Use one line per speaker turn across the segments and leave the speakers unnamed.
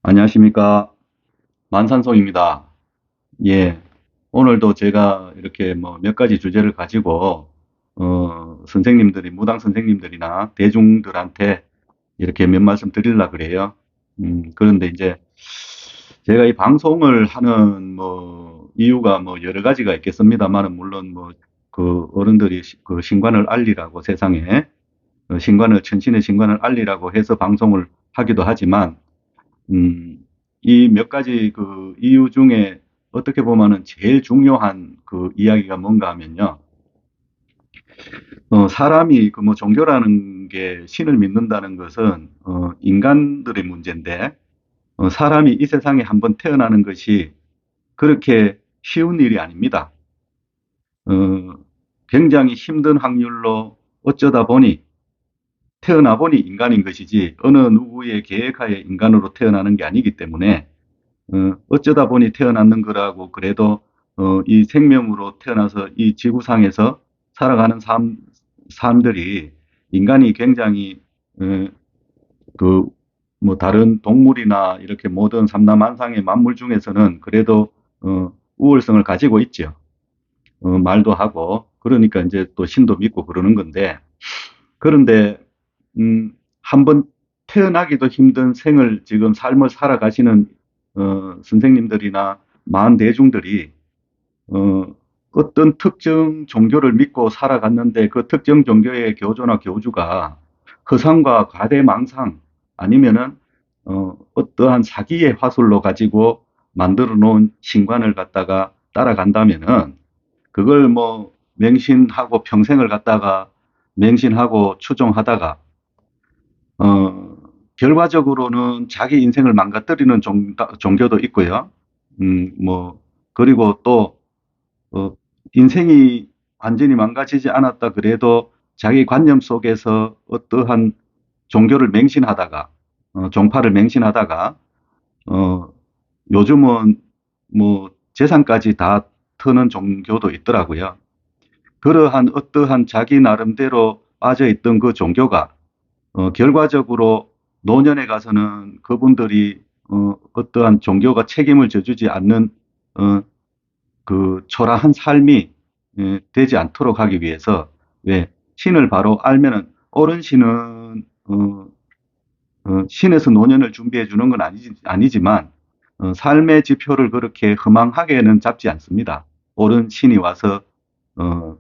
안녕하십니까. 만산송입니다. 예. 오늘도 제가 이렇게 뭐 몇 가지 주제를 가지고, 선생님들이, 무당 선생님들이나 대중들한테 이렇게 몇 말씀 드리려고 그래요. 그런데 이제 제가 이 방송을 하는 뭐 이유가 뭐 여러 가지가 있겠습니다만은, 물론 뭐 그 어른들이 그 신관을 알리라고 세상에, 천신의 신관을 알리라고 해서 방송을 하기도 하지만, 음, 이 몇 가지 그 이유 중에 어떻게 보면은 제일 중요한 그 이야기가 뭔가 하면요. 사람이 그 뭐 종교라는 게 신을 믿는다는 것은, 인간들의 문제인데, 사람이 이 세상에 한번 태어나는 것이 그렇게 쉬운 일이 아닙니다. 어, 굉장히 힘든 확률로 어쩌다 보니 태어나 보니 인간인 것이지 어느 누구의 계획하에 인간으로 태어나는 게 아니기 때문에, 어쩌다 보니 태어났는 거라고 그래도, 이 생명으로 태어나서 이 지구상에서 살아가는 삶들이 인간이 굉장히, 어, 그, 뭐 다른 동물이나 이렇게 모든 삼라만상의 만물 중에서는 그래도, 우월성을 가지고 있죠. 말도 하고, 그러니까 이제 또 신도 믿고 그러는 건데, 그런데, 한번 태어나기도 힘든 생을 지금 삶을 살아가시는, 선생님들이나 많은 대중들이, 어, 어떤 특정 종교를 믿고 살아갔는데 그 특정 종교의 교조나 교주가 허상과 과대망상 아니면은, 어떠한 사기의 화술로 가지고 만들어 놓은 신관을 갖다가 따라간다면은 그걸 뭐 맹신하고 평생을 갖다가 맹신하고 추종하다가, 어, 결과적으로는 자기 인생을 망가뜨리는 종교도 있고요. 뭐, 그리고 또, 어, 인생이 완전히 망가지지 않았다 그래도 자기 관념 속에서 어떠한 종교를 맹신하다가, 종파를 맹신하다가, 어, 요즘은 뭐 재산까지 다 트는 종교도 있더라고요. 그러한 어떠한 자기 나름대로 빠져있던 그 종교가, 결과적으로 노년에 가서는 그분들이, 어떠한 종교가 책임을 져주지 않는, 어, 그 초라한 삶이, 되지 않도록 하기 위해서, 왜 신을 바로 알면은 옳은 신은, 신에서 노년을 준비해 주는 건 아니지만, 삶의 지표를 그렇게 허망하게는 잡지 않습니다. 옳은 신이 와서, 어,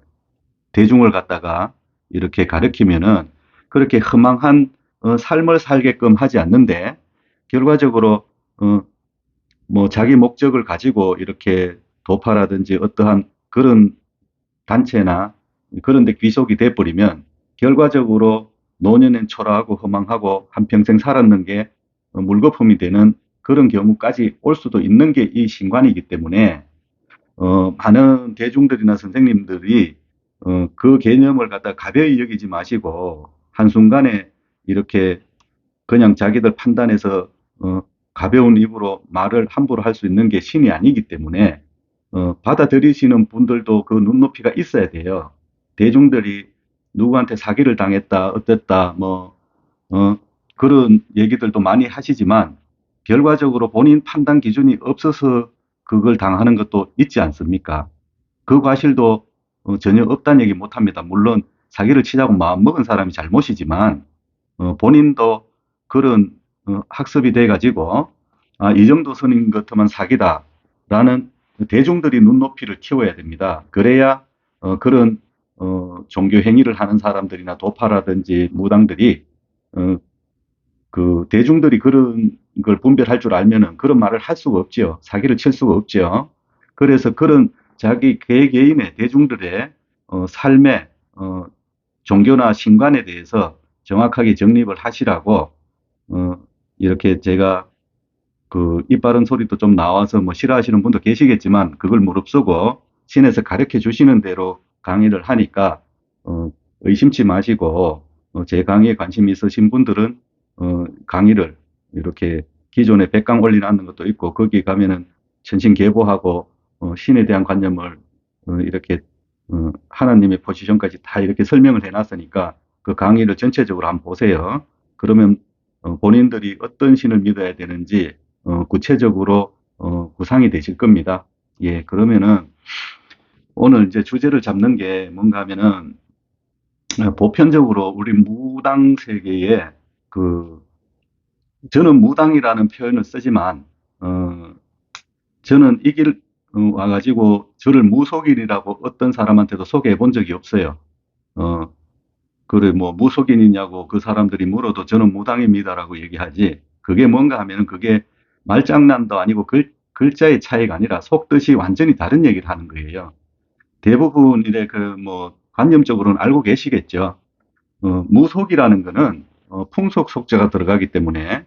대중을 갖다가 이렇게 가르치면은 그렇게 허망한, 삶을 살게끔 하지 않는데, 결과적으로, 어, 뭐 자기 목적을 가지고 이렇게 도파라든지 어떠한 그런 단체나 그런 데 귀속이 돼버리면 결과적으로 노년엔 초라하고 허망하고 한평생 살았는 게, 물거품이 되는 그런 경우까지 올 수도 있는 게 이 신관이기 때문에, 많은 대중들이나 선생님들이, 그 개념을 갖다 가벼이 여기지 마시고 한순간에 이렇게 그냥 자기들 판단해서, 가벼운 입으로 말을 함부로 할 수 있는 게 신이 아니기 때문에, 받아들이시는 분들도 그 눈높이가 있어야 돼요. 대중들이 누구한테 사기를 당했다, 어땠다, 뭐, 어, 그런 얘기들도 많이 하시지만, 결과적으로 본인 판단 기준이 없어서 그걸 당하는 것도 있지 않습니까? 그 과실도, 전혀 없다는 얘기 못 합니다. 물론, 사기를 치자고 마음먹은 사람이 잘못이지만, 본인도 그런, 학습이 돼가지고, 아, 이 정도 선인 것 같으면 사기다라는 대중들이 눈높이를 키워야 됩니다. 그래야, 그런, 종교 행위를 하는 사람들이나 도파라든지 무당들이, 어, 그 대중들이 그런 걸 분별할 줄 알면은 그런 말을 할 수가 없지요. 사기를 칠 수가 없지요. 그래서 그런 자기 개개인의 대중들의, 삶의, 종교나 신관에 대해서 정확하게 정립을 하시라고, 어, 이렇게 제가 그 입 바른 소리도 좀 나와서 뭐 싫어하시는 분도 계시겠지만 그걸 무릅쓰고 신에서 가르쳐 주시는 대로 강의를 하니까, 어, 의심치 마시고, 제 강의에 관심 있으신 분들은, 강의를 이렇게 기존에 백강 올려놨는 것도 있고 거기 가면은 천신계보하고, 신에 대한 관념을, 이렇게, 하나님의 포지션까지 다 이렇게 설명을 해놨으니까 그 강의를 전체적으로 한번 보세요. 그러면, 본인들이 어떤 신을 믿어야 되는지, 구체적으로 구상이 되실 겁니다. 예, 그러면은 오늘 이제 주제를 잡는 게 뭔가 하면은 보편적으로 우리 무당 세계에 그 저는 무당이라는 표현을 쓰지만 어, 저는 이 길 와가지고 저를 무속인이라고 어떤 사람한테도 소개해 본 적이 없어요. 어, 그래 뭐 무속인이냐고 그 사람들이 물어도 저는 무당입니다라고 얘기하지. 그게 뭔가 하면은 그게 말장난도 아니고 글자의 차이가 아니라 속뜻이 완전히 다른 얘기를 하는 거예요. 대부분 이래 그 뭐 관념적으로는 알고 계시겠죠. 무속이라는 거는 풍속 속자가 들어가기 때문에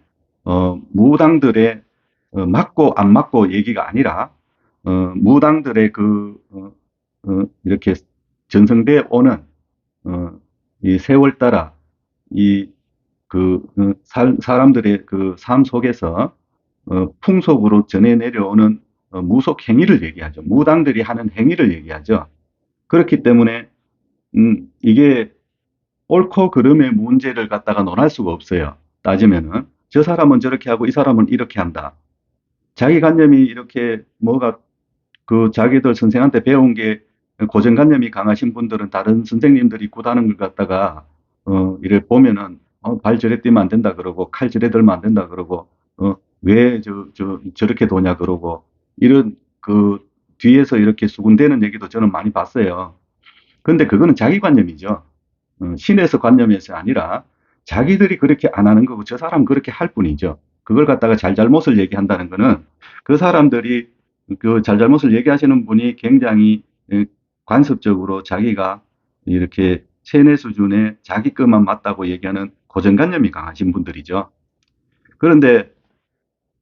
무당들의 맞고 안 맞고 얘기가 아니라 무당들의 이렇게 전성대에 오는 이 세월 따라 이 사람들의 그 삶 속에서 풍속으로 전해 내려오는 무속 행위를 얘기하죠. 무당들이 하는 행위를 얘기하죠. 그렇기 때문에 이게 옳고 그름의 문제를 갖다가 논할 수가 없어요. 따지면은 저 사람은 저렇게 하고 이 사람은 이렇게 한다. 자기 관념이 이렇게 뭐가 그 자기들 선생한테 배운 게 고정관념이 강하신 분들은 다른 선생님들이 굿하는 걸 갖다가 이래 보면은 발 저래 뛰면 안 된다 그러고 칼 저래 들면 안 된다 그러고 왜 저렇게 도냐 그러고 이런 그 뒤에서 이렇게 수군대는 얘기도 저는 많이 봤어요. 근데 그거는 자기 관념이죠. 신에서 관념에서 아니라 자기들이 그렇게 안 하는 거고 저 사람 그렇게 할 뿐이죠. 그걸 갖다가 잘잘못을 얘기한다는 거는 그 사람들이 그 잘잘못을 얘기하시는 분이 굉장히 관습적으로 자기가 이렇게 세뇌 수준의 자기 것만 맞다고 얘기하는 고정관념이 강하신 분들이죠. 그런데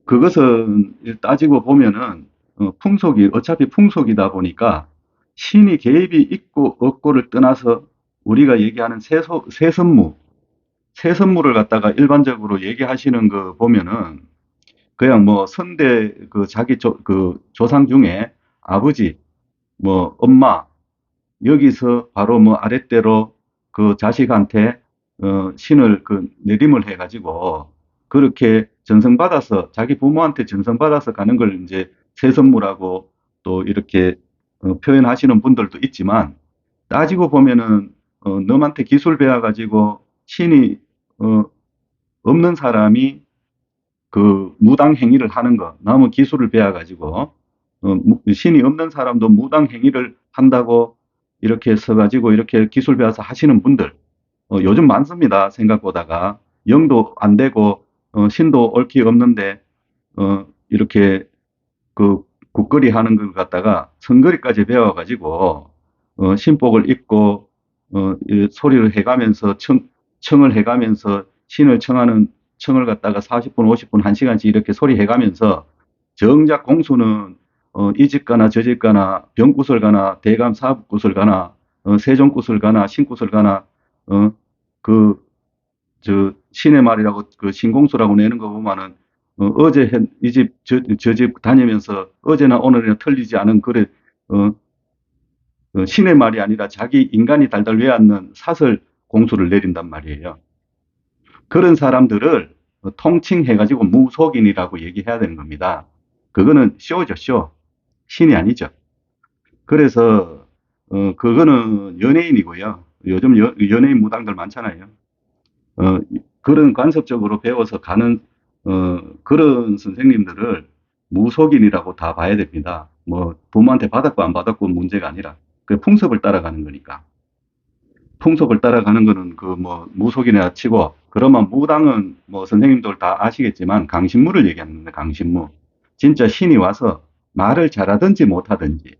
그것은 따지고 보면은 풍속이 어차피 풍속이다 보니까 신이 개입이 있고 없고를 떠나서 우리가 얘기하는 세선무를 갖다가 일반적으로 얘기하시는 거 보면은 그냥 뭐 선대 그 자기 그 조상 중에 아버지 뭐 엄마 여기서 바로 뭐 아랫대로 그 자식한테 신을 그 내림을 해가지고 그렇게 전성받아서 자기 부모한테 전성받아서 가는 걸 이제 세선무라고 또 이렇게 표현하시는 분들도 있지만 따지고 보면은 너한테 기술 배워가지고 신이 어, 없는 사람이 그 무당 행위를 하는 거 너무 기술을 배워가지고 신이 없는 사람도 무당 행위를 한다고 이렇게 써가지고 이렇게 기술 배워서 하시는 분들 요즘 많습니다. 생각보다가 영도 안 되고 신도 옳기 없는데 이렇게 그 국거리 하는 걸 갖다가 선거리까지 배워가지고 신복을 입고 소리를 해가면서 청을 해가면서 신을 청하는 청을 갖다가 40분, 50분, 1시간씩 이렇게 소리 해가면서 정작 공수는 이 집 가나 저 집 가나 병구슬 가나 대감 사북구슬 가나 세종구슬 가나 신구슬 가나 어, 그 신의 말이라고 그 신공수라고 내는 거 보면은 어제 이 집 저 집 다니면서 어제나 오늘이나 틀리지 않은 그래 어, 신의 말이 아니라 자기 인간이 달달 외앉는 사설 공수를 내린단 말이에요. 그런 사람들을 통칭해가지고 무속인이라고 얘기해야 되는 겁니다. 그거는 쇼죠, 쇼. 신이 아니죠. 그래서 그거는 연예인이고요. 요즘 연예인 무당들 많잖아요. 어, 그런 관습적으로 배워서 가는 그런 선생님들을 무속인이라고 다 봐야 됩니다. 뭐 부모한테 받았고 안 받았고 문제가 아니라 그 풍습을 따라가는 거니까. 풍속을 따라가는 거는 그 뭐 무속이나 치고 그러면 무당은 뭐 선생님들 다 아시겠지만 강신무를 얘기하는 데 강신무. 진짜 신이 와서 말을 잘하든지 못하든지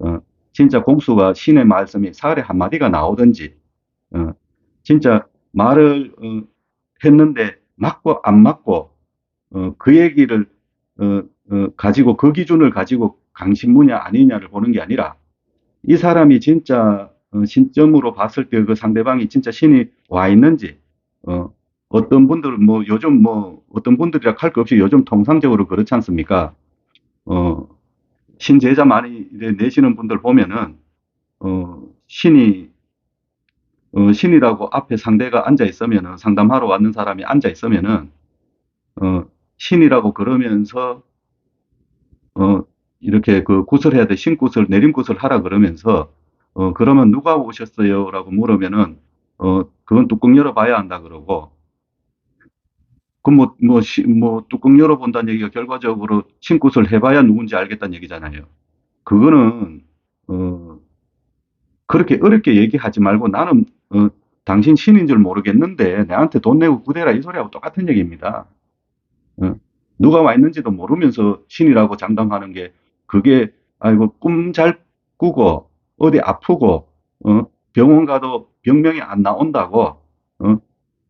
어, 진짜 공수가 신의 말씀이 사흘에 한마디가 나오든지 어, 진짜 말을 했는데 맞고 안 맞고 그 얘기를 가지고 그 기준을 가지고 강신무냐 아니냐를 보는 게 아니라 이 사람이 진짜 신점으로 봤을 때 그 상대방이 진짜 신이 와 있는지 어떤 분들은 뭐 요즘 뭐 어떤 분들이라 할 것 없이 요즘 통상적으로 그렇지 않습니까? 어, 신제자 많이 내시는 분들 보면은 신이 신이라고 앞에 상대가 앉아 있으면은 상담하러 왔는 사람이 앉아 있으면은 신이라고 그러면서 어, 이렇게 그 구슬해야 돼. 신구슬, 내림구슬 하라 그러면서, 그러면 누가 오셨어요? 라고 물으면은, 그건 뚜껑 열어봐야 한다 그러고, 뚜껑 열어본다는 얘기가 결과적으로 신굿을 해봐야 누군지 알겠다는 얘기잖아요. 그거는, 어, 그렇게 어렵게 얘기하지 말고 나는, 당신 신인 줄 모르겠는데 내한테 돈 내고 구대라 이 소리하고 똑같은 얘기입니다. 어? 누가 와 있는지도 모르면서 신이라고 장담하는 게 그게 아이고 꿈 잘 꾸고 어디 아프고 병원 가도 병명이 안 나온다고 어?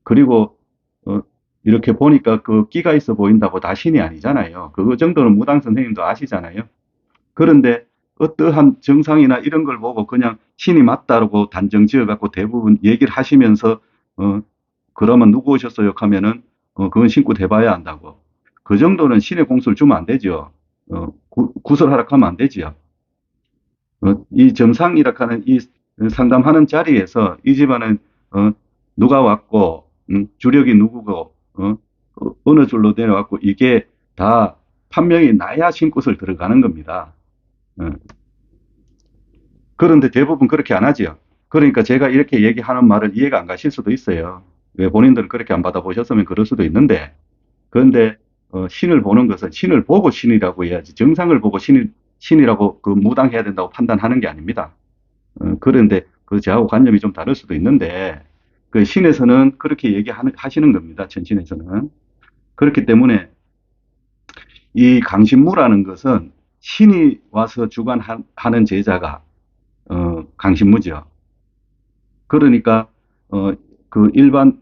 그리고 어, 이렇게 보니까 그 끼가 있어 보인다고 다 신이 아니잖아요. 그거 정도는 무당 선생님도 아시잖아요. 그런데 어떠한 증상이나 이런 걸 보고 그냥 신이 맞다고 단정 지어갖고 대부분 얘기를 하시면서 어, 그러면 누구 오셨어요? 하면은 그건 신고 대봐야 한다고. 그 정도는 신의 공수를 주면 안 되죠. 구설하라 하면 안 되지요. 이 점상이라 하는 이 상담하는 자리에서 이 집안은 누가 왔고 주력이 누구고 어느 줄로 내려왔고 이게 다 판명이 나야 신굿을 들어가는 겁니다. 어, 그런데 대부분 그렇게 안 하지요. 그러니까 제가 이렇게 얘기하는 말을 이해가 안 가실 수도 있어요. 왜 본인들은 그렇게 안 받아보셨으면 그럴 수도 있는데 그런데 신을 보는 것은 신을 보고 신이라고 해야지 정상을 보고 신이라고 그 무당해야 된다고 판단하는 게 아닙니다. 그런데 그 저하고 관념이 좀 다를 수도 있는데 그 신에서는 그렇게 하시는 겁니다. 천신에서는. 그렇기 때문에 이 강신무라는 것은 신이 와서 주관하는 제자가 강신무죠. 그러니까 그 일반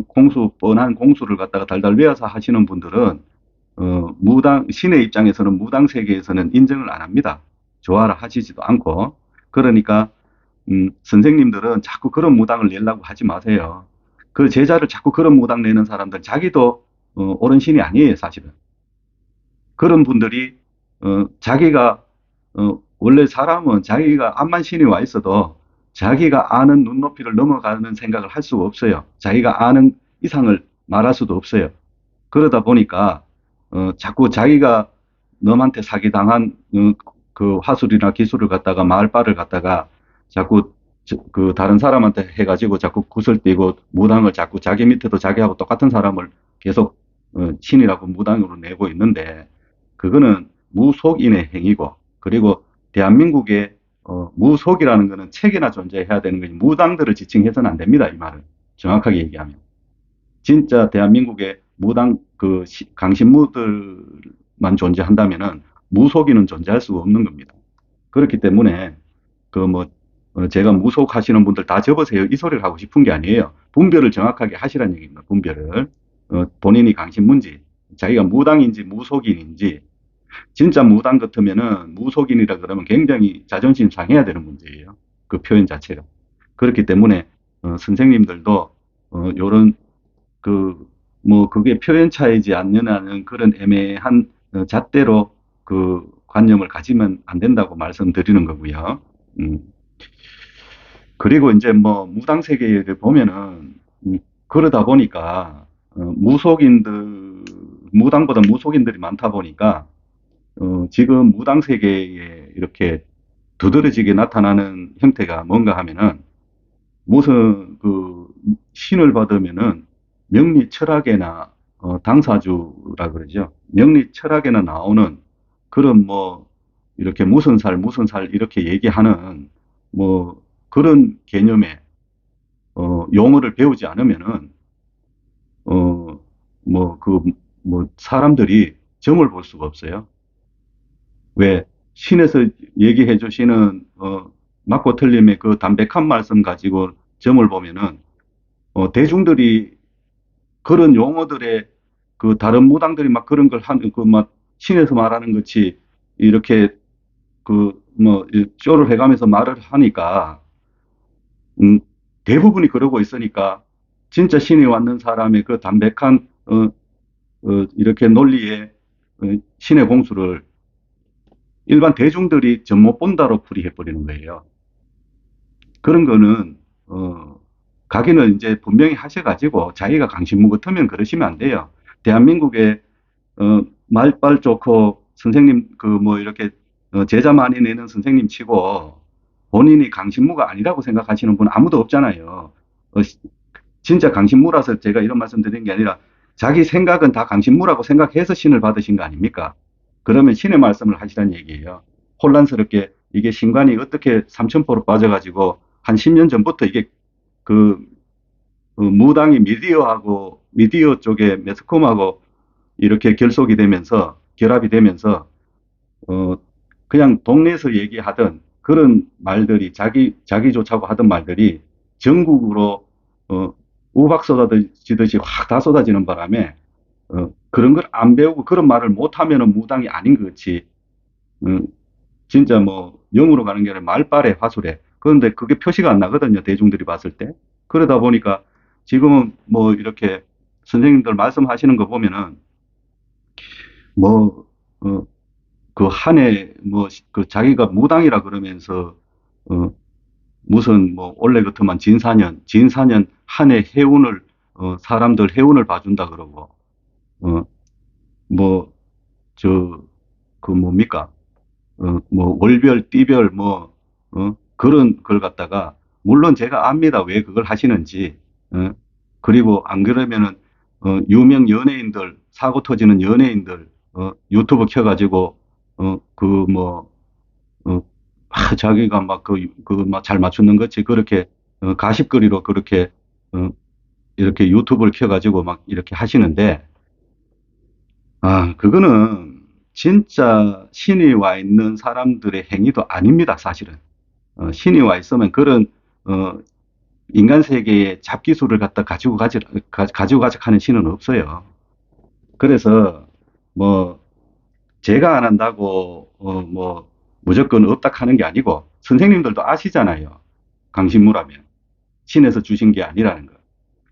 공수 뻔한 공수를 갖다가 달달 외워서 하시는 분들은 무당 신의 입장에서는 무당 세계에서는 인정을 안 합니다. 조화를 하시지도 않고 그러니까 선생님들은 자꾸 그런 무당을 내려고 하지 마세요. 그 제자를 자꾸 그런 무당 내는 사람들 자기도 옳은 신이 아니에요, 사실은. 그런 분들이 자기가 원래 사람은 자기가 암만 신이 와 있어도 자기가 아는 눈높이를 넘어가는 생각을 할 수가 없어요. 자기가 아는 이상을 말할 수도 없어요. 그러다 보니까 자꾸 자기가 넘한테 사기당한 그 화술이나 기술을 갖다가 마을바를 갖다가 자꾸 그 다른 사람한테 해가지고 자꾸 구슬 띄고 무당을 자꾸 자기 밑에도 자기하고 똑같은 사람을 계속 신이라고 무당으로 내고 있는데 그거는 무속인의 행위고 그리고 대한민국에 무속이라는 거는 책이나 존재해야 되는 거지 무당들을 지칭해서는 안 됩니다. 이 말은 정확하게 얘기하면 진짜 대한민국에 무당 강신무들만 존재한다면은 무속인은 존재할 수가 없는 겁니다. 그렇기 때문에 그 뭐 제가 무속하시는 분들 다 접으세요 이 소리를 하고 싶은 게 아니에요. 분별을 정확하게 하시라는 얘기입니다. 분별을 본인이 강신무인지 자기가 무당인지 무속인인지 진짜 무당 같으면은 무속인이라 그러면 굉장히 자존심 상해야 되는 문제예요. 그 표현 자체가. 그렇기 때문에 선생님들도 요런 그게 표현 차이지 않느냐는 그런 애매한 잣대로 그 관념을 가지면 안 된다고 말씀드리는 거고요. 음. 그리고 이제 뭐 무당 세계를 보면은 그러다 보니까 무당보다 무속인들이 많다 보니까 지금 무당 세계에 이렇게 두드러지게 나타나는 형태가 뭔가 하면은 무슨 그 신을 받으면은 명리 철학에나 당사주라 그러죠. 명리 철학에나 나오는 그런 뭐 이렇게 무슨 살 이렇게 얘기하는 뭐 그런 개념의 용어를 배우지 않으면은 뭐 그 뭐 사람들이 점을 볼 수가 없어요. 왜 신에서 얘기해 주시는 맞고 틀림의 그 담백한 말씀 가지고 점을 보면은 대중들이 그런 용어들의 그 다른 무당들이 막 그런 걸 하는 그 막 신에서 말하는 것이 이렇게 그 뭐 쇼를 해가면서 말을 하니까 음, 대부분이 그러고 있으니까 진짜 신이 왔는 사람의 그 담백한 이렇게 논리의 신의 공수를 일반 대중들이 점 못 본다로 풀이해 버리는 거예요. 그런 거는 각인을 이제 분명히 하셔가지고 자기가 강신무 같으면 그러시면 안 돼요. 대한민국에 말빨 좋고 선생님 그 뭐 이렇게 제자 많이 내는 선생님 치고 본인이 강신무가 아니라고 생각하시는 분 아무도 없잖아요. 진짜 강신무라서 제가 이런 말씀 드리는 게 아니라 자기 생각은 다 강신무라고 생각해서 신을 받으신 거 아닙니까? 그러면 신의 말씀을 하시라는 얘기예요. 혼란스럽게 이게 신관이 어떻게 삼천포로 빠져가지고 한 10년 전부터 이게 그 무당이 미디어 쪽에 매스컴하고 이렇게 결속이 되면서 결합이 되면서 어 그냥 동네에서 얘기하던 그런 말들이 자기 좋자고 하던 말들이 전국으로 어 우박 쏟아지듯이 확 다 쏟아지는 바람에 그런 걸 안 배우고 그런 말을 못 하면은 무당이 아닌 것 같이 어, 진짜 뭐 영으로 가는 게 아니라 말빨에 화술에 그런데 그게 표시가 안 나거든요. 대중들이 봤을 때. 그러다 보니까 지금은 뭐 이렇게 선생님들 말씀하시는 거 보면은 뭐 그 한 해 뭐 그 자기가 무당이라 그러면서 어 무슨 뭐 원래 같으면 진사년 한 해 해운을 사람들 해운을 봐준다 그러고 뭐 저 그 뭡니까 뭐 월별 띠별 뭐 그런 걸 갖다가 물론 제가 압니다 왜 그걸 하시는지 어, 그리고 안 그러면은 유명 연예인들 사고 터지는 연예인들 유튜브 켜가지고 그뭐 자기가 막 막 잘 맞추는 거지 그렇게 가십거리로 그렇게 어, 이렇게 유튜브를 켜가지고 막 이렇게 하시는데 아 그거는 진짜 신이 와 있는 사람들의 행위도 아닙니다 사실은 신이 와 있으면 그런 어, 인간 세계의 잡기술을 갖다 가지고 가자 하는 신은 없어요. 그래서 뭐 제가 안 한다고 뭐 무조건 없다 하는 게 아니고 선생님들도 아시잖아요. 강신무라면 신에서 주신 게 아니라는 거.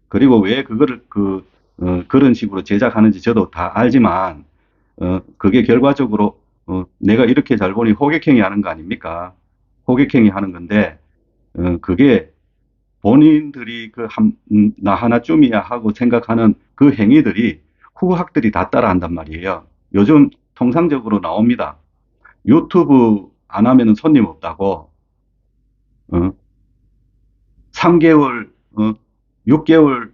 그리고 왜 그거를 그런 식으로 제작하는지 저도 다 알지만 그게 결과적으로 내가 이렇게 잘 보니 호객행위 하는 거 아닙니까? 호객행위 하는 건데 그게 본인들이 나 하나쯤이야 하고 생각하는 그 행위들이 후학들이 다 따라한단 말이에요. 요즘 통상적으로 나옵니다. 유튜브 안 하면은 손님 없다고, 3개월, 6개월,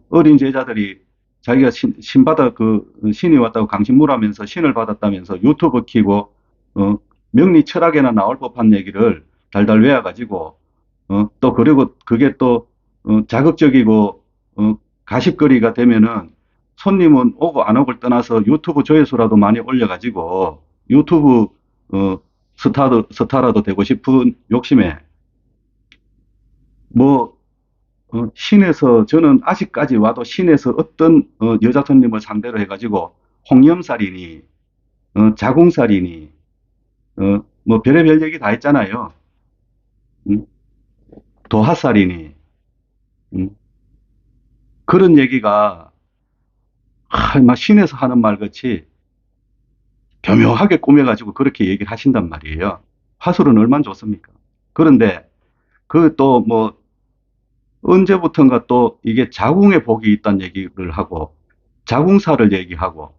어린 제자들이 자기가 신이 왔다고 강신무라면서 신을 받았다면서 유튜브 키고, 어, 명리 철학에나 나올 법한 얘기를 달달 외워가지고, 또 그리고 그게 또 자극적이고 가십거리가 되면은 손님은 오고 안 오고를 떠나서 유튜브 조회수라도 많이 올려가지고 유튜브 어, 스타라도 되고 싶은 욕심에 뭐 신에서 저는 아직까지 와도 신에서 어떤 여자 손님을 상대로 해가지고 홍염살이니 자궁살이니 뭐 별의별 얘기 다 했잖아요. 음, 도하살이니 그런 얘기가 막 신에서 하는 말 같이 교묘하게 꾸며가지고 그렇게 얘기를 하신단 말이에요. 화술은 얼마나 좋습니까? 그런데 그 또 뭐 언제부턴가 또 이게 자궁에 복이 있다는 얘기를 하고 자궁사를 얘기하고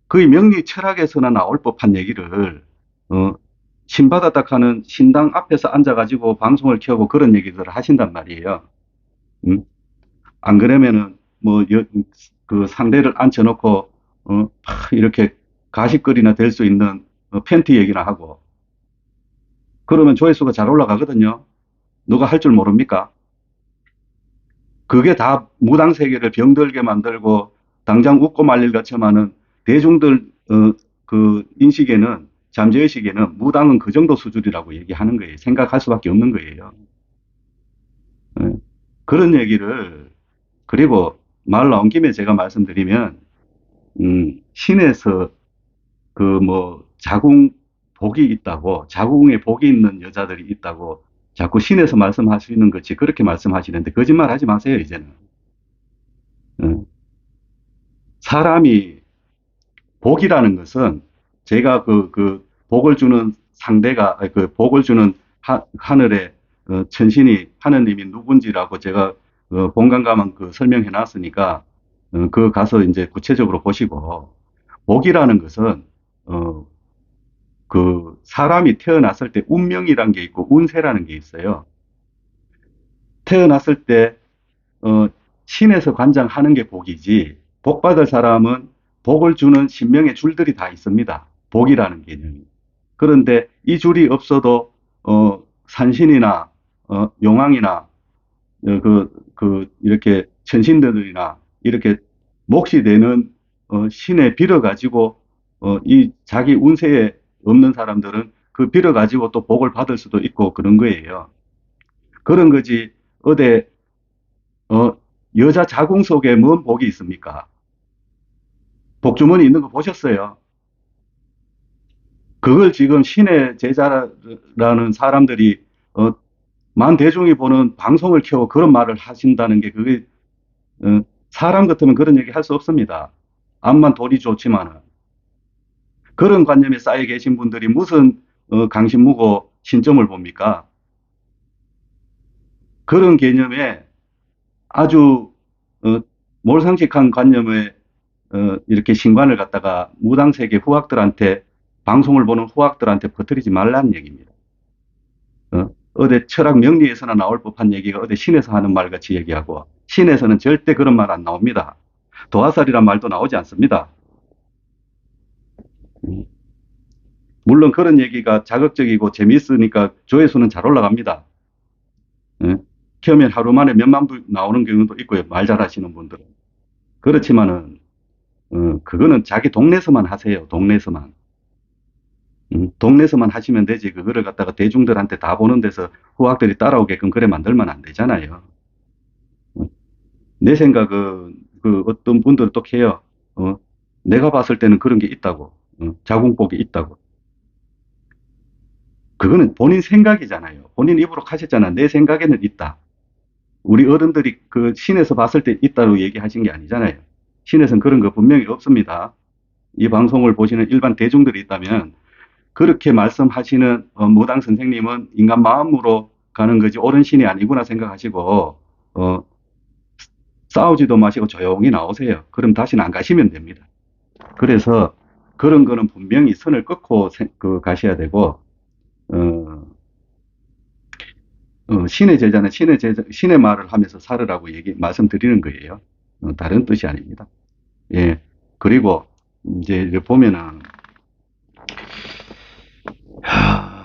거의 명리 철학에서나 나올 법한 얘기를 어, 신받았다 하는 신당 앞에서 앉아가지고 방송을 켜고 그런 얘기들을 하신단 말이에요. 음? 안 그러면은 뭐 그 상대를 앉혀놓고 이렇게 가십거리나 될 수 있는 팬티 얘기나 하고 그러면 조회수가 잘 올라가거든요. 누가 할 줄 모릅니까? 그게 다 무당 세계를 병들게 만들고 당장 웃고 말릴 것처만은 대중들 그 인식에는 잠재의식에는 무당은 그 정도 수준이라고 얘기하는 거예요. 생각할 수밖에 없는 거예요. 예. 그런 얘기를 그리고 말 나온 김에 제가 말씀드리면 신에서 그 뭐 자궁 복이 있다고 자궁에 복이 있는 여자들이 있다고 자꾸 신에서 말씀하시는 것이 그렇게 말씀하시는데 거짓말 하지 마세요 이제는. 어. 사람이 복이라는 것은 제가 그 복을 주는 상대가 아니, 그 복을 주는 하늘의 천신이 하느님이 누군지라고 제가 본강가만 설명해 놨으니까 그 가서 이제 구체적으로 보시고, 복이라는 것은, 어, 그 사람이 태어났을 때 운명이란 게 있고 운세라는 게 있어요. 태어났을 때, 어, 신에서 관장하는 게 복이지, 복 받을 사람은 복을 주는 신명의 줄들이 다 있습니다. 복이라는 개념이. 그런데 이 줄이 없어도, 산신이나, 용왕이나, 이렇게 천신들이나, 이렇게 몫이 되는, 신에 빌어가지고, 이 자기 운세에 없는 사람들은 그 빌어가지고 또 복을 받을 수도 있고 그런 거예요. 그런 거지, 어디, 어, 여자 자궁 속에 뭔 복이 있습니까? 복주머니 있는 거 보셨어요? 그걸 지금 신의 제자라는 사람들이, 어, 만 대중이 보는 방송을 켜고 그런 말을 하신다는 게 그게, 사람 같으면 그런 얘기 할 수 없습니다. 암만 돈이 좋지만은. 그런 관념에 쌓여 계신 분들이 무슨, 강신무고 신점을 봅니까? 그런 개념에 아주, 어, 몰상식한 관념에, 이렇게 신관을 갖다가 무당세계 후학들한테, 방송을 보는 후학들한테 퍼뜨리지 말라는 얘기입니다. 어디 철학 명리에서나 나올 법한 얘기가 어디 신에서 하는 말 같이 얘기하고, 신에서는 절대 그런 말 안 나옵니다. 도화살이란 말도 나오지 않습니다. 음, 물론 그런 얘기가 자극적이고 재미있으니까 조회수는 잘 올라갑니다. 예? 처음엔 하루 만에 몇만 부 나오는 경우도 있고요. 말 잘하시는 분들은. 그렇지만은, 그거는 자기 동네에서만 하세요. 동네에서만. 동네에서만 하시면 되지. 그거를 갖다가 대중들한테 다 보는 데서 후학들이 따라오게끔 그래 만들면 안 되잖아요. 어, 내 생각은 그 어떤 분들은 또 해요. 어, 내가 봤을 때는 그런 게 있다고. 자궁복이 있다고. 그거는 본인 생각이잖아요. 본인 입으로 하셨잖아. 내 생각에는 있다. 우리 어른들이 그 신에서 봤을 때 있다고 얘기하신 게 아니잖아요. 신에서는 그런 거 분명히 없습니다. 이 방송을 보시는 일반 대중들이 있다면 그렇게 말씀하시는, 무당 선생님은 인간 마음으로 가는 거지 옳은 신이 아니구나 생각하시고, 어, 싸우지도 마시고 조용히 나오세요. 그럼 다시는 안 가시면 됩니다. 그래서 그런 거는 분명히 선을 끊고 가셔야 되고, 어, 신의 제자는 신의 말을 하면서 살으라고 말씀드리는 거예요. 다른 뜻이 아닙니다. 예. 그리고 이제 보면은,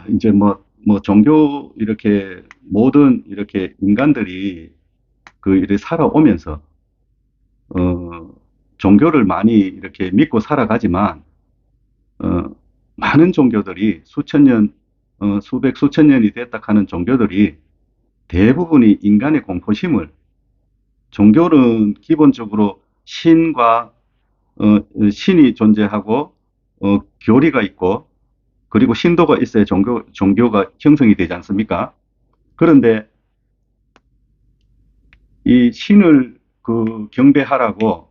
이제 뭐 종교 이렇게 모든 이렇게 인간들이 그 이렇게 살아오면서, 어, 종교를 많이 이렇게 믿고 살아가지만, 어, 많은 종교들이 수천 년, 수백, 수천 년이 됐다 하는 종교들이 대부분이 인간의 공포심을, 종교는 기본적으로 신과, 신이 존재하고, 교리가 있고, 그리고 신도가 있어야 종교가 형성이 되지 않습니까? 그런데 이 신을 경배하라고,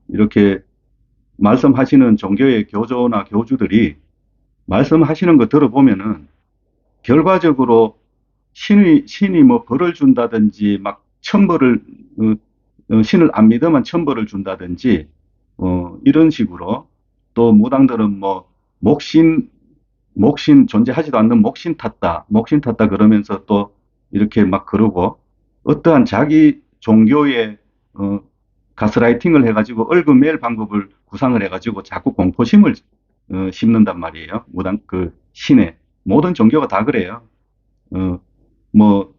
이렇게 말씀하시는 종교의 교조나 교주들이 말씀하시는 거 들어보면은 결과적으로 신이 뭐 벌을 준다든지 막 천벌을, 신을 안 믿으면 천벌을 준다든지, 이런 식으로 또 무당들은 뭐 목신, 목신 존재하지도 않는 목신 탔다 그러면서 또 이렇게 막 그러고 어떠한 자기 종교의, 어, 가스라이팅을 해가지고 얽어매일 방법을 구상을 해가지고 자꾸 공포심을, 심는단 말이에요. 무당 그 신에 모든 종교가 다 그래요. 어, 뭐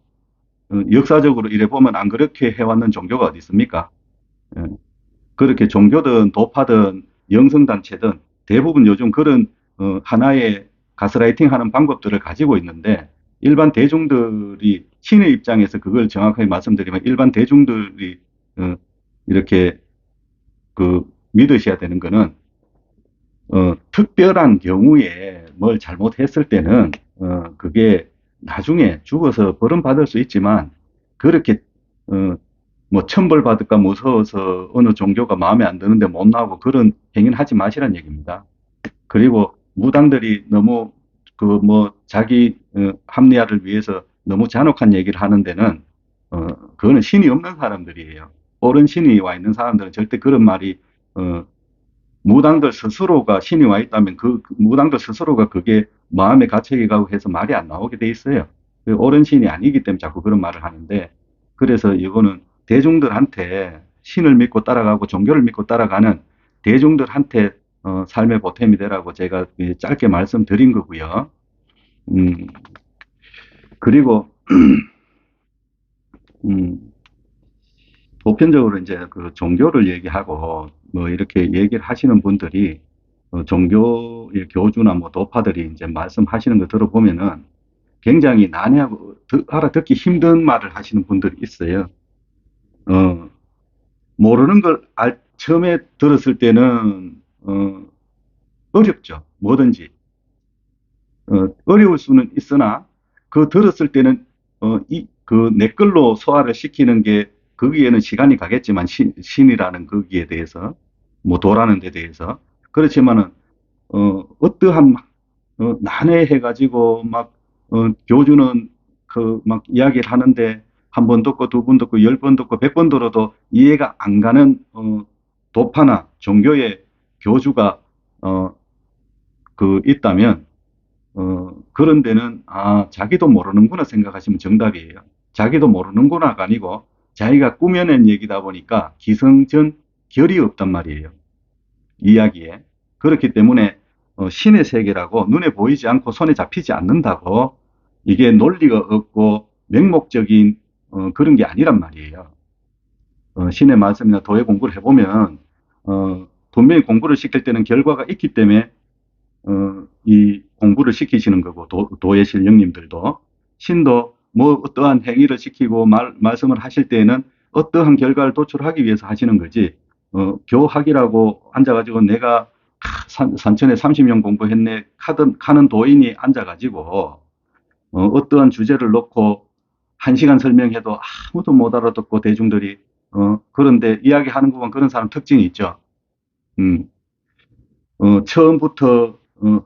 역사적으로 이래 보면 안 그렇게 해왔는 종교가 어디 있습니까? 예. 그렇게 종교든 도파든 영성단체든 대부분 요즘 그런, 하나의 가스라이팅 하는 방법들을 가지고 있는데 일반 대중들이 신의 입장에서 그걸 정확하게 말씀드리면 일반 대중들이, 어, 이렇게 믿으셔야 되는 거는, 특별한 경우에 뭘 잘못했을 때는, 그게 나중에 죽어서 벌은 받을 수 있지만, 그렇게, 어, 뭐, 천벌받을까 무서워서 어느 종교가 마음에 안 드는데 못 나오고 그런 행위는 하지 마시란 얘기입니다. 그리고 무당들이 너무 자기, 합리화를 위해서 너무 잔혹한 얘기를 하는 데는, 그거는 신이 없는 사람들이에요. 옳은 신이 와 있는 사람들은 절대 그런 말이, 어, 무당들 스스로가 신이 와 있다면 그 무당들 스스로가 그게 마음에 갇혀게 가고 해서 말이 안 나오게 돼 있어요. 그 옳은 신이 아니기 때문에 자꾸 그런 말을 하는데, 그래서 이거는 대중들한테 신을 믿고 따라가고 종교를 믿고 따라가는 대중들한테 삶의 보탬이 되라고 제가 짧게 말씀드린 거고요. 음, 그리고 음, 보편적으로 이제 그 종교를 얘기하고 뭐 이렇게 얘기를 하시는 분들이 종교의 교주나 뭐 도파들이 이제 말씀하시는 거 들어보면은 굉장히 난해하고 알아듣기 힘든 말을 하시는 분들이 있어요. 어, 모르는 걸 처음에 들었을 때는 어렵죠. 뭐든지 어려울 수는 있으나 그 들었을 때는 그 내 걸로 소화를 시키는 게 거기에는 시간이 가겠지만 신이라는 거기에 대해서 뭐 도라는 데 대해서 그렇지만은 어떠한 난해해가지고 막 교주는 그 막 이야기를 하는데 한 번 듣고 두 번 듣고 열 번 듣고 백 번 들어도 이해가 안 가는 도파나 종교의 교주가 어, 있다면 그런 데는, 아, 자기도 모르는구나 생각하시면 정답이에요. 자기도 모르는구나가 아니고, 자기가 꾸며낸 얘기다 보니까 기승전 결이 없단 말이에요. 이야기에. 그렇기 때문에, 신의 세계라고 눈에 보이지 않고 손에 잡히지 않는다고, 이게 논리가 없고 맹목적인, 그런 게 아니란 말이에요. 신의 말씀이나 도의 공부를 해보면, 분명히 공부를 시킬 때는 결과가 있기 때문에 이 공부를 시키시는 거고, 도의 신령님들도, 신도 뭐 어떠한 행위를 시키고 말씀을 하실 때에는 어떠한 결과를 도출하기 위해서 하시는 거지, 교학이라고 앉아가지고 내가 산천에 30년 공부했네, 카는 도인이 앉아가지고, 어떠한 주제를 놓고 1시간 설명해도 아무도 못 알아듣고 대중들이, 그런데 이야기하는 거 보면 그런 사람 특징이 있죠. 음, 처음부터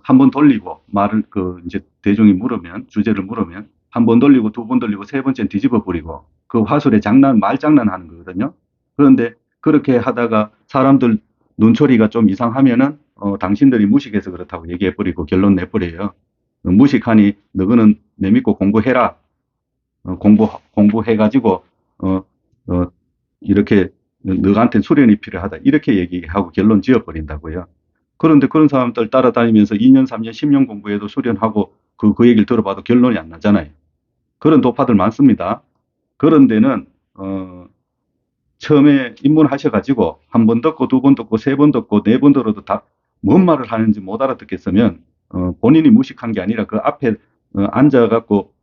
한 번 돌리고 말을 이제 대중이 물으면 주제를 물으면 한 번 돌리고 두 번 돌리고 세 번째는 뒤집어 버리고 그 화술에 말장난 하는 거거든요. 그런데 그렇게 하다가 사람들 눈초리가 좀 이상하면은 당신들이 무식해서 그렇다고 얘기해 버리고 결론 내버려요. 무식하니 너희는 내 믿고 공부해라. 공부해 가지고 어, 어, 이렇게 너한테 수련이 필요하다. 이렇게 얘기하고 결론 지어 버린다고요. 그런데 그런 사람들 따라다니면서 2년, 3년, 10년 공부해도 수련하고 그 얘기를 들어봐도 결론이 안 나잖아요. 그런 도파들 많습니다. 그런 데는, 처음에 입문하셔가지고 한 번 듣고 두 번 듣고 세 번 듣고 네 번 들어도 다 뭔 말을 하는지 못 알아듣겠으면, 본인이 무식한 게 아니라 그 앞에 앉아갖고,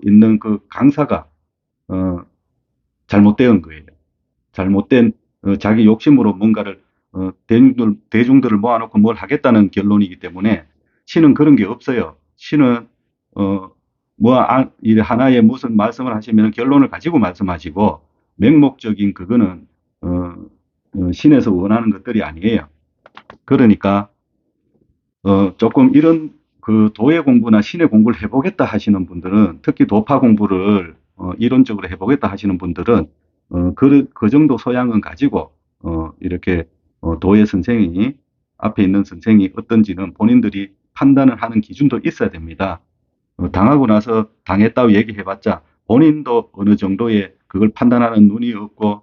있는 그 강사가, 어, 잘못된 거예요. 잘못된 자기 욕심으로 뭔가를 대중들을 모아놓고 뭘 하겠다는 결론이기 때문에 신은 그런 게 없어요. 신은 어, 이 하나의 무슨 말씀을 하시면 결론을 가지고 말씀하시고 맹목적인 그거는 신에서 원하는 것들이 아니에요. 그러니까 조금 이런 그 도의 공부나 신의 공부를 해보겠다 하시는 분들은 특히 도파 공부를 이론적으로 해보겠다 하시는 분들은 그 정도 소양은 가지고 이렇게 도의 선생이 앞에 있는 선생이 어떤지는 본인들이 판단을 하는 기준도 있어야 됩니다. 당하고 나서 당했다고 얘기해봤자 본인도 어느 정도의 그걸 판단하는 눈이 없고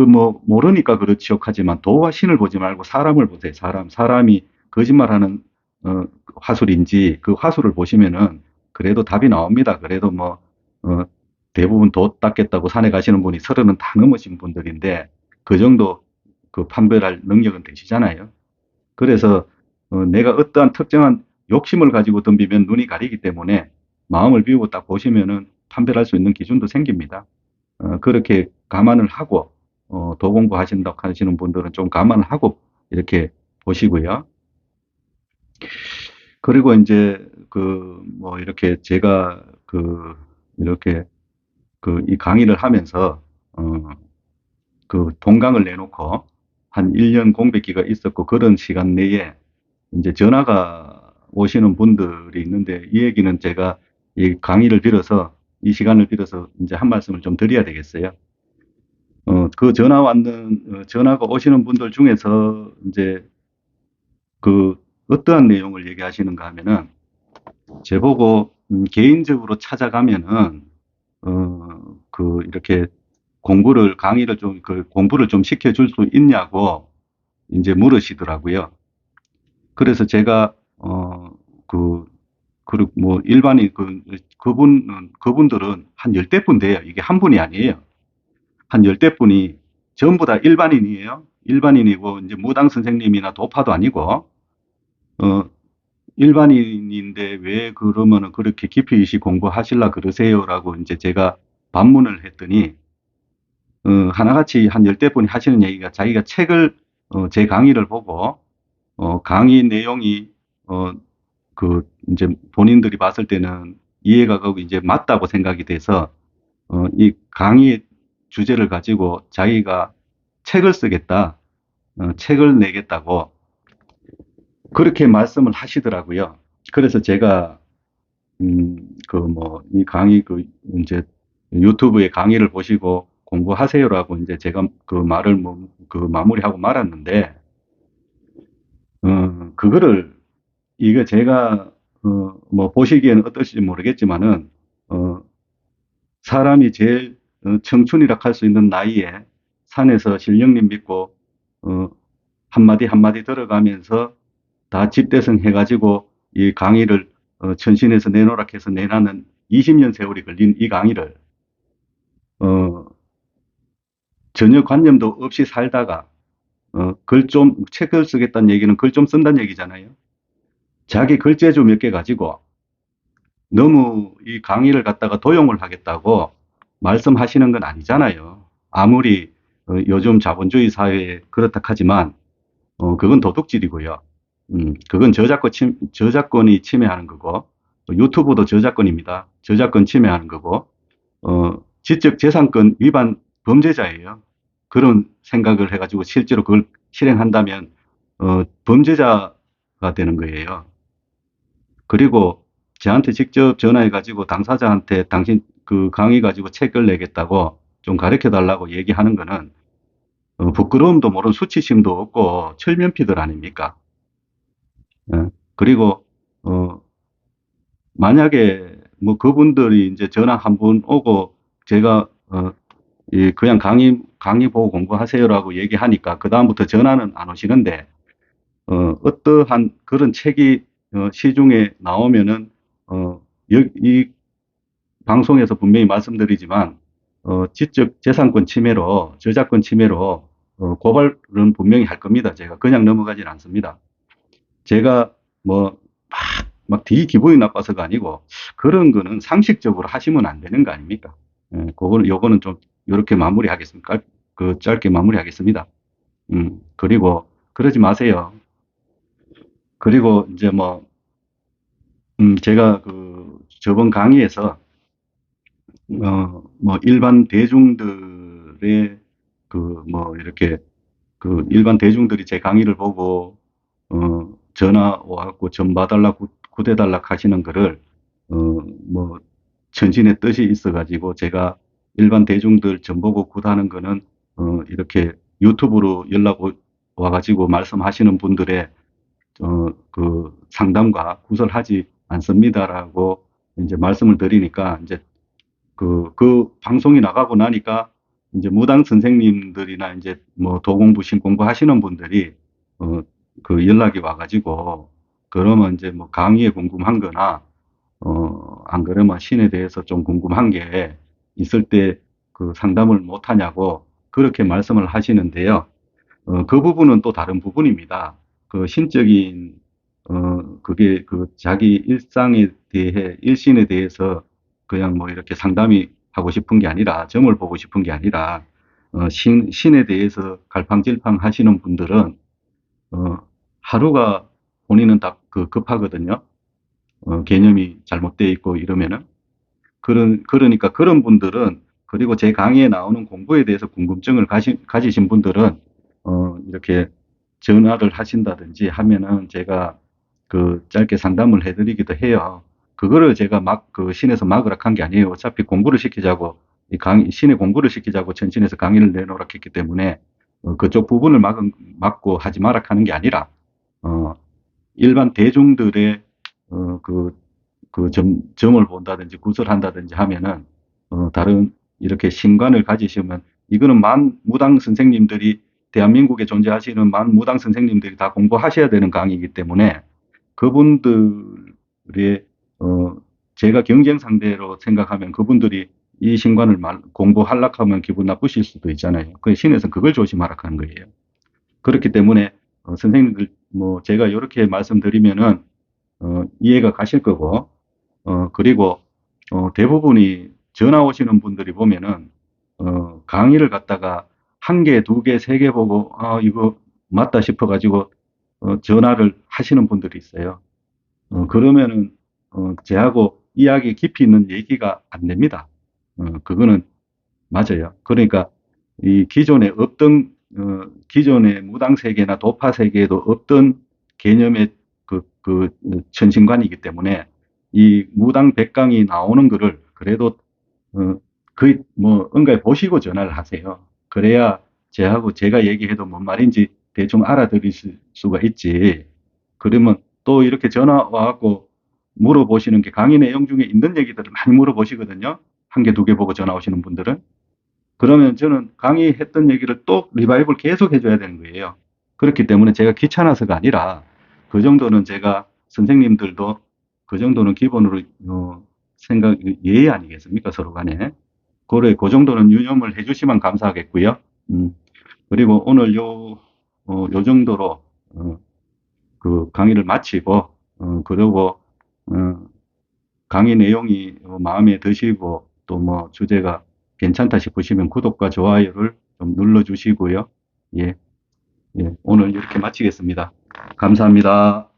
뭐 모르니까 그렇지요 하지만 도와 신을 보지 말고 사람을 보세요. 사람이 거짓말하는 화술인지 그 화술을 보시면은 그래도 답이 나옵니다. 그래도 뭐 어, 대부분 도 닦겠다고 산에 가시는 분이 서른은 다 넘으신 분들인데 그 정도 그 판별할 능력은 되시잖아요. 그래서 내가 어떠한 특정한 욕심을 가지고 덤비면 눈이 가리기 때문에 마음을 비우고 딱 보시면은 판별할 수 있는 기준도 생깁니다. 그렇게 감안을 하고 도 공부하신다고 하시는 분들은 좀 감안을 하고 이렇게 보시고요. 그리고 이제 그 뭐 이렇게 제가 이렇게 이 강의를 하면서 동강을 내놓고 한 1년 공백기가 있었고 그런 시간 내에 이제 전화가 오시는 분들이 있는데 이 얘기는 제가 이 강의를 빌어서 이 시간을 빌어서 이제 한 말씀을 좀 드려야 되겠어요. 전화가 오시는 분들 중에서 이제 그 어떠한 내용을 얘기하시는가 하면은 제보고 개인적으로 찾아가면은 이렇게 강의를 좀 공부를 좀 시켜줄 수 있냐고 이제 물으시더라고요. 그래서 제가 그리고 뭐 일반인 그분들은 한 열대 분 돼요. 이게 한 분이 아니에요. 한 열대 분이 전부 다 일반인이에요. 일반인이고 이제 무당 선생님이나 도파도 아니고 어 일반인인데 왜 그러면은 그렇게 깊이 있이 공부하실라 그러세요라고 이제 제가 반문을 했더니 하나같이 한 열대 분이 하시는 얘기가 자기가 제 강의를 보고 강의 내용이 이제 본인들이 봤을 때는 이해가 가고 이제 맞다고 생각이 돼서 이 강의 주제를 가지고 자기가 책을 쓰겠다, 책을 내겠다고 그렇게 말씀을 하시더라고요. 그래서 제가 이 강의 이제 유튜브에 강의를 보시고 공부하세요라고 이제 제가 그 말을 마무리하고 말았는데 그거를 이거 제가 뭐 보시기에는 어떨지 모르겠지만은 어 사람이 제일 청춘이라 할 수 있는 나이에 산에서 신령님 믿고 한마디 한마디 들어가면서 다 집대성 해가지고 이 강의를 천신에서 내놓으라 해서 내놨는 20년 세월이 걸린 이 강의를 어, 전혀 관념도 없이 살다가 책을 쓰겠다는 얘기는 글 좀 쓴다는 얘기잖아요. 자기 글재주 몇 개 가지고 너무 이 강의를 갖다가 도용을 하겠다고 말씀하시는 건 아니잖아요. 아무리 요즘 자본주의 사회에 그렇다 하지만 그건 도둑질이고요. 그건 저작권이 침해하는 거고 유튜브도 저작권입니다. 저작권 침해하는 거고 지적 재산권 위반 범죄자예요. 그런 생각을 해가지고 실제로 그걸 실행한다면 범죄자가 되는 거예요. 그리고 저한테 직접 전화해가지고 당사자한테 당신 그 강의 가지고 책을 내겠다고 좀 가르쳐 달라고 얘기하는 거는 부끄러움도 모르는 수치심도 없고 철면피들 아닙니까? 예. 그리고 만약에 뭐 그분들이 이제 전화 한 분 오고 제가 그냥 강의 보고 공부하세요라고 얘기하니까 그다음부터 전화는 안 오시는데 어떠한 그런 책이 시중에 나오면은 이 방송에서 분명히 말씀드리지만 지적 재산권 침해로 저작권 침해로 고발은 분명히 할 겁니다. 제가 그냥 넘어가진 않습니다. 제가 뭐 막 되게 기분이 나빠서가 아니고 그런 거는 상식적으로 하시면 안 되는 거 아닙니까? 요거는 좀 이렇게 마무리하겠습니다. 짧게 마무리하겠습니다. 그리고 그러지 마세요. 그리고 이제 제가 저번 강의에서 뭐 일반 대중들의 이렇게 일반 대중들이 제 강의를 보고 전화 와갖고 전 봐달라 구대달라 하시는 거를 뭐 천신의 뜻이 있어가지고 제가 일반 대중들 전 보고 구다는 거는 이렇게 유튜브로 연락 와가지고 말씀하시는 분들의 상담과 구설하지 않습니다라고 이제 말씀을 드리니까 이제 방송이 나가고 나니까 이제 무당 선생님들이나 이제 뭐 도공부, 신공부 하시는 분들이 연락이 와가지고 그러면 이제 뭐 강의에 궁금한 거나 안 그러면 신에 대해서 좀 궁금한 게 있을 때 상담을 못 하냐고 그렇게 말씀을 하시는데요. 그 부분은 또 다른 부분입니다. 신적인 그게 자기 일신에 대해서 그냥 뭐 이렇게 상담이 하고 싶은 게 아니라 점을 보고 싶은 게 아니라 신에 대해서 갈팡질팡 하시는 분들은 하루가 본인은 다 급하거든요. 개념이 잘못되어 있고 이러면은 그러니까 그런 분들은 그리고 제 강의에 나오는 공부에 대해서 궁금증을 가지신 분들은 이렇게 전화를 하신다든지 하면은 제가 짧게 상담을 해드리기도 해요. 그거를 제가 신에서 막으라 한 게 아니에요. 어차피 공부를 시키자고, 신의 공부를 시키자고 천신에서 강의를 내놓으라 했기 때문에, 그쪽 부분을 막고 하지 마라 하는 게 아니라, 어, 일반 대중들의, 점을 본다든지 구설한다든지 하면은, 다른 이렇게 신관을 가지시면, 이거는 무당 선생님들이, 대한민국에 존재하시는 무당 선생님들이 다 공부하셔야 되는 강의이기 때문에, 그분들의, 어, 제가 경쟁 상대로 생각하면 그분들이 이 신관을 공부하려고 하면 기분 나쁘실 수도 있잖아요. 그 신에서는 그걸 조심하라 하는 거예요. 그렇기 때문에, 선생님들, 제가 이렇게 말씀드리면은, 이해가 가실 거고, 그리고, 대부분이 전화 오시는 분들이 보면은, 강의를 갖다가 한 개, 두 개, 세 개 보고, 이거 맞다 싶어가지고, 전화를 하시는 분들이 있어요. 그러면은, 제하고 이야기 깊이 있는 얘기가 안 됩니다. 그거는 맞아요. 그러니까, 이 기존의 무당 세계나 도파 세계에도 없던 개념의 천신관이기 때문에, 이 무당 백강이 나오는 거를 그래도, 언가에 보시고 전화를 하세요. 그래야 제가 얘기해도 뭔 말인지 대충 알아들으실 수가 있지. 그러면 또 이렇게 전화 와갖고 물어보시는 게 강의 내용 중에 있는 얘기들을 많이 물어보시거든요. 한 개, 두 개 보고 전화 오시는 분들은. 그러면 저는 강의했던 얘기를 또 리바이벌 계속 해줘야 되는 거예요. 그렇기 때문에 제가 귀찮아서가 아니라, 그 정도는 제가 선생님들도 그 정도는 기본으로 예의 아니겠습니까, 서로 간에. 그 정도는 유념을 해주시면 감사하겠고요. 그리고 오늘 요 정도로 그 강의를 마치고, 그리고 강의 내용이 마음에 드시고 또 주제가 괜찮다 싶으시면 구독과 좋아요를 좀 눌러주시고요. 예, 예, 오늘 이렇게 마치겠습니다. 감사합니다.